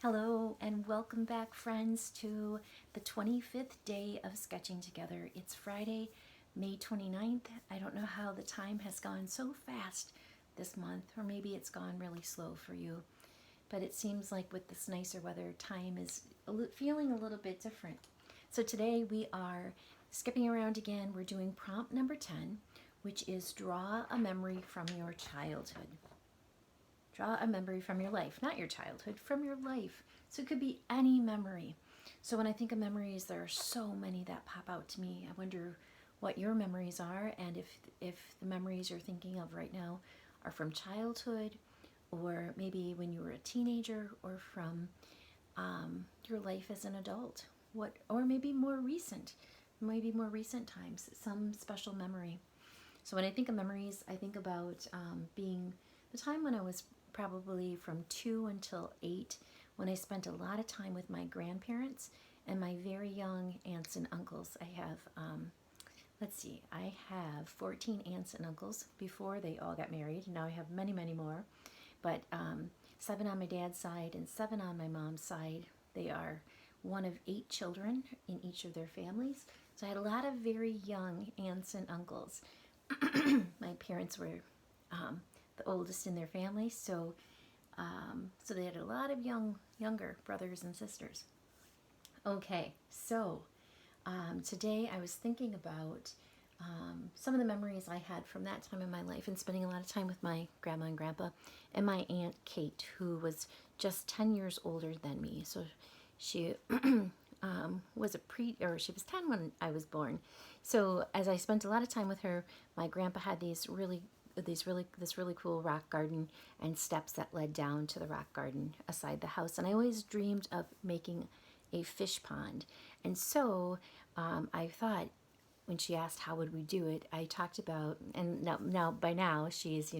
Hello and welcome back, friends, to the 25th day of sketching together. It's Friday, May 29th. I don't know how the time has gone so fast this month, or maybe it's gone really slow for you. But it seems like with this nicer weather, time is feeling a little bit different. So today we are skipping around again. We're doing prompt number 10, which is draw a memory from your childhood. Draw a memory from your life, not your childhood, from your life. So it could be any memory. So when I think of memories, there are so many that pop out to me. I wonder what your memories are, and if the memories you're thinking of right now are from childhood, or maybe when you were a teenager, or from your life as an adult. Or maybe more recent times, some special memory. So when I think of memories, I think about being the time when I was probably from 2 until 8, when I spent a lot of time with my grandparents and my very young aunts and uncles. I have 14 aunts and uncles before they all got married. Now I have many, many more, but 7 on my dad's side and 7 on my mom's side. They are one of 8 children in each of their families. So I had a lot of very young aunts and uncles. My parents were the oldest in their family, so they had a lot of younger brothers and sisters. Okay, so today I was thinking about some of the memories I had from that time in my life and spending a lot of time with my grandma and grandpa and my aunt Kate, who was just 10 years older than me. So she she was 10 when I was born. So as I spent a lot of time with her, my grandpa had this really cool rock garden and steps that led down to the rock garden aside the house. And I always dreamed of making a fish pond. And so I thought, when she asked how would we do it, I talked about, and now she's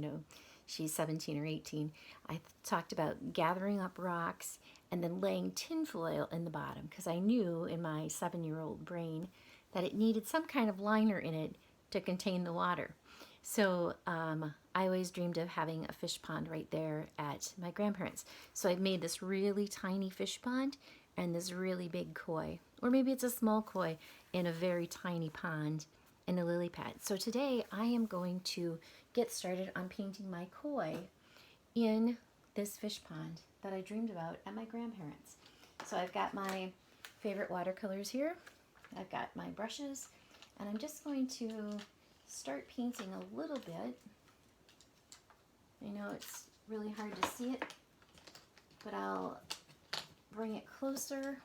17 or 18. I talked about gathering up rocks and then laying tinfoil in the bottom, because I knew in my 7-year-old brain that it needed some kind of liner in it to contain the water. So I always dreamed of having a fish pond right there at my grandparents. So I made this really tiny fish pond and this really big koi, or maybe it's a small koi in a very tiny pond in a lily pad. So today I am going to get started on painting my koi in this fish pond that I dreamed about at my grandparents. So I've got my favorite watercolors here. I've got my brushes, and I'm just going to start painting a little bit. I know it's really hard to see it, but I'll bring it closer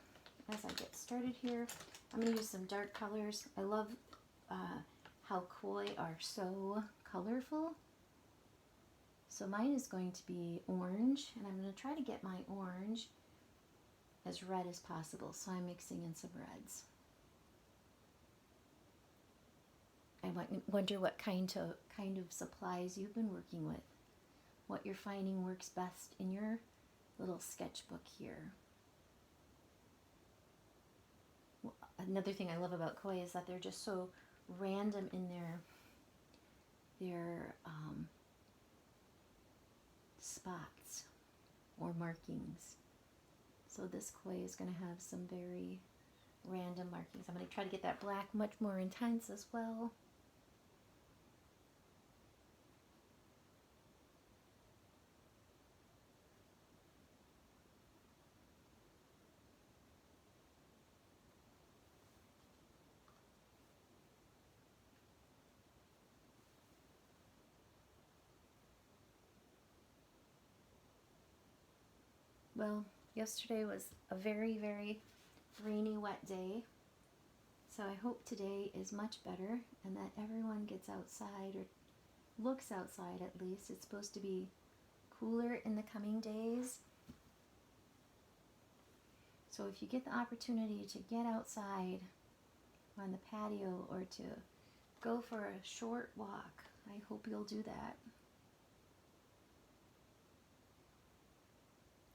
as I get started here. I'm going to use some dark colors. I love how koi are so colorful. So mine is going to be orange, and I'm going to try to get my orange as red as possible. So I'm mixing in some reds. I wonder what kind of supplies you've been working with, what you're finding works best in your little sketchbook here. Another thing I love about koi is that they're just so random in their spots or markings. So this koi is going to have some very random markings. I'm going to try to get that black much more intense as well. Well, yesterday was a very, very rainy, wet day. So I hope today is much better and that everyone gets outside, or looks outside at least. It's supposed to be cooler in the coming days. So if you get the opportunity to get outside on the patio or to go for a short walk, I hope you'll do that.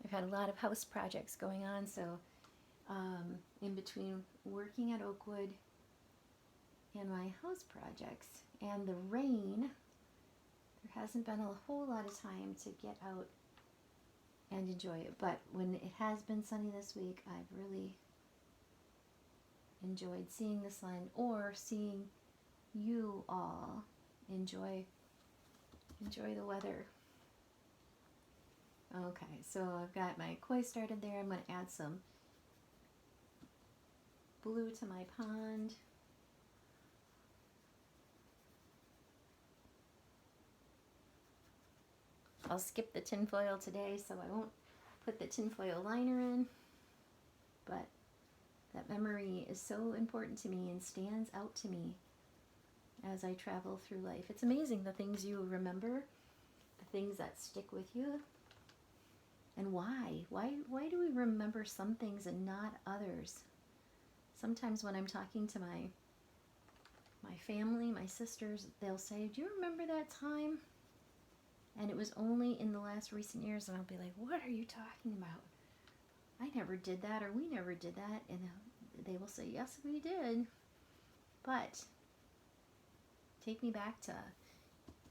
I've had a lot of house projects going on, so in between working at Oakwood and my house projects and the rain, there hasn't been a whole lot of time to get out and enjoy it. But when it has been sunny this week, I've really enjoyed seeing the sun or seeing you all enjoy the weather. Okay, so I've got my koi started there. I'm going to add some blue to my pond. I'll skip the tinfoil today, so I won't put the tinfoil liner in, but that memory is so important to me and stands out to me as I travel through life. It's amazing the things you remember, the things that stick with you, and why. Why do we remember some things and not others? Sometimes when I'm talking to my family, my sisters, they'll say, "Do you remember that time?" And it was only in the last recent years, and I'll be like, "What are you talking about? I never did that," or "We never did that." And they will say, "Yes, we did." But take me back to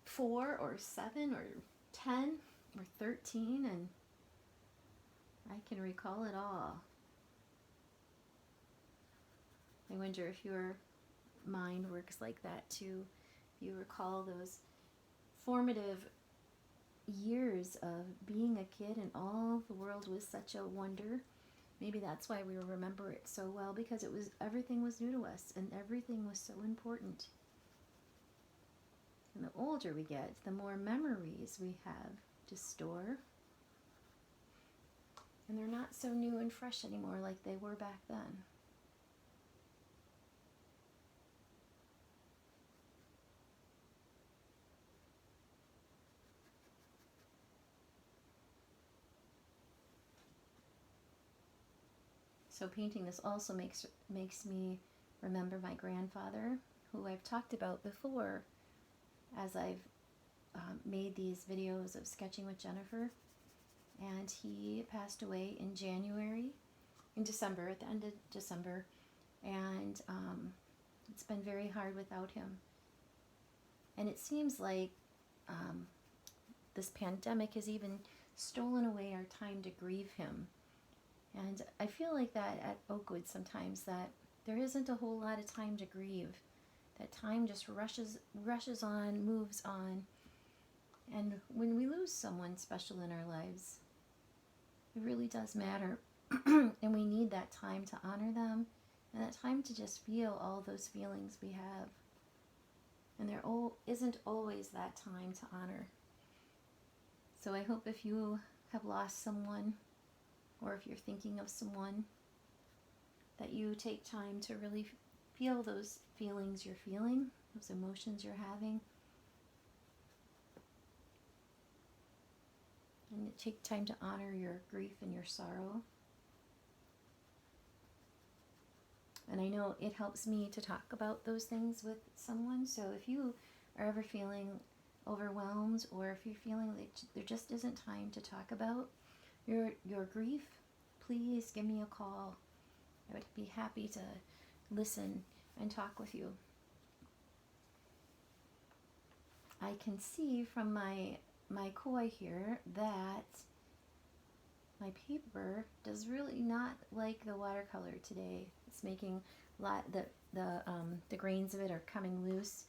4 or 7 or 10 or 13, and I can recall it all. I wonder if your mind works like that too. If you recall those formative years of being a kid and all the world was such a wonder. Maybe that's why we remember it so well, because everything was new to us and everything was so important. And the older we get, the more memories we have to store. And they're not so new and fresh anymore like they were back then. So painting this also makes me remember my grandfather, who I've talked about before as I've made these videos of sketching with Jennifer. And he passed away in December, at the end of December. And it's been very hard without him. And it seems like this pandemic has even stolen away our time to grieve him. And I feel like that at Oakwood sometimes, that there isn't a whole lot of time to grieve. That time just rushes on, moves on. And when we lose someone special in our lives, it really does matter. And we need that time to honor them, and that time to just feel all those feelings we have. And there isn't always that time to honor. So I hope if you have lost someone, or if you're thinking of someone, that you take time to really feel those feelings you're feeling, those emotions you're having. And take time to honor your grief and your sorrow. And I know it helps me to talk about those things with someone. So if you are ever feeling overwhelmed, or if you're feeling like there just isn't time to talk about your grief, please give me a call. I would be happy to listen and talk with you. I can see from my koi here that my paper does really not like the watercolor today. It's making the grains of it are coming loose,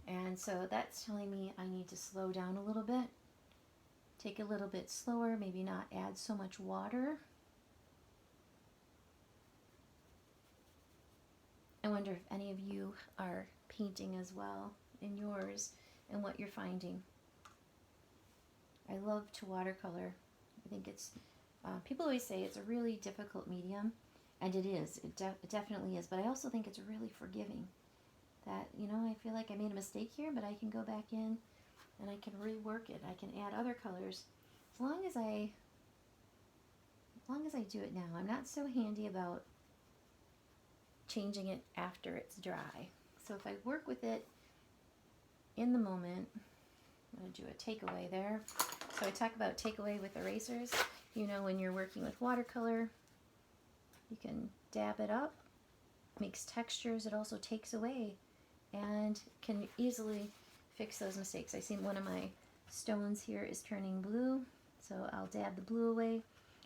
and so that's telling me I need to slow down a little bit, take a little bit slower, maybe not add so much water. I wonder if any of you are painting as well in yours and what you're finding. I love to watercolor. I think it's, people always say it's a really difficult medium, and it is. It definitely is. But I also think it's really forgiving. That, I feel like I made a mistake here, but I can go back in and I can rework it. I can add other colors as long as I do it now. I'm not so handy about changing it after it's dry. So if I work with it in the moment, I'm going to do a takeaway there. So I talk about takeaway with erasers. When you're working with watercolor, you can dab it up, makes textures. It also takes away and can easily fix those mistakes. I see one of my stones here is turning blue, So I'll dab the blue away.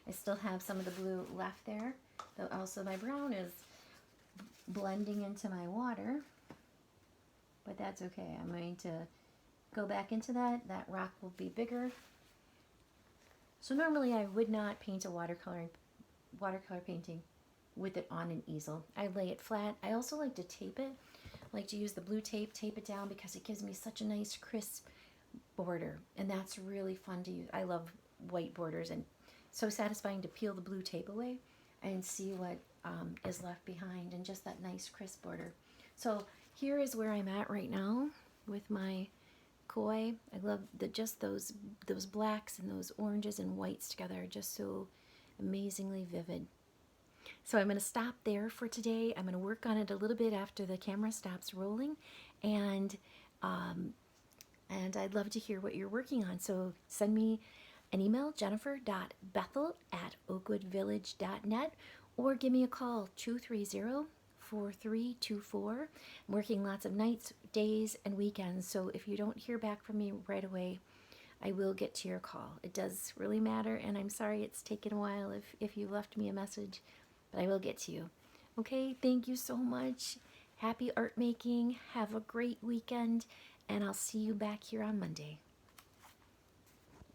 I still have some of the blue left there. Though also my brown is blending into my water. But that's okay. I'm going to go back into that. That rock will be bigger. So normally I would not paint a watercolor painting with it on an easel. I lay it flat. I also like to tape it. I like to use the blue tape it down because it gives me such a nice crisp border, and that's really fun to use. I love white borders, and so satisfying to peel the blue tape away and see what is left behind, and just that nice crisp border. So here is where I'm at right now with my koi. I love just those blacks and those oranges and whites together are just so amazingly vivid. So I'm going to stop there for today. I'm going to work on it a little bit after the camera stops rolling, and I'd love to hear what you're working on. So send me an email, jennifer.bethel@oakwoodvillage.net, or give me a call, 230-4324. I'm working lots of nights, days, and weekends, so if you don't hear back from me right away, I will get to your call. It does really matter, and I'm sorry it's taken a while if you left me a message, but I will get to you. Okay, thank you so much. Happy art making. Have a great weekend, and I'll see you back here on Monday.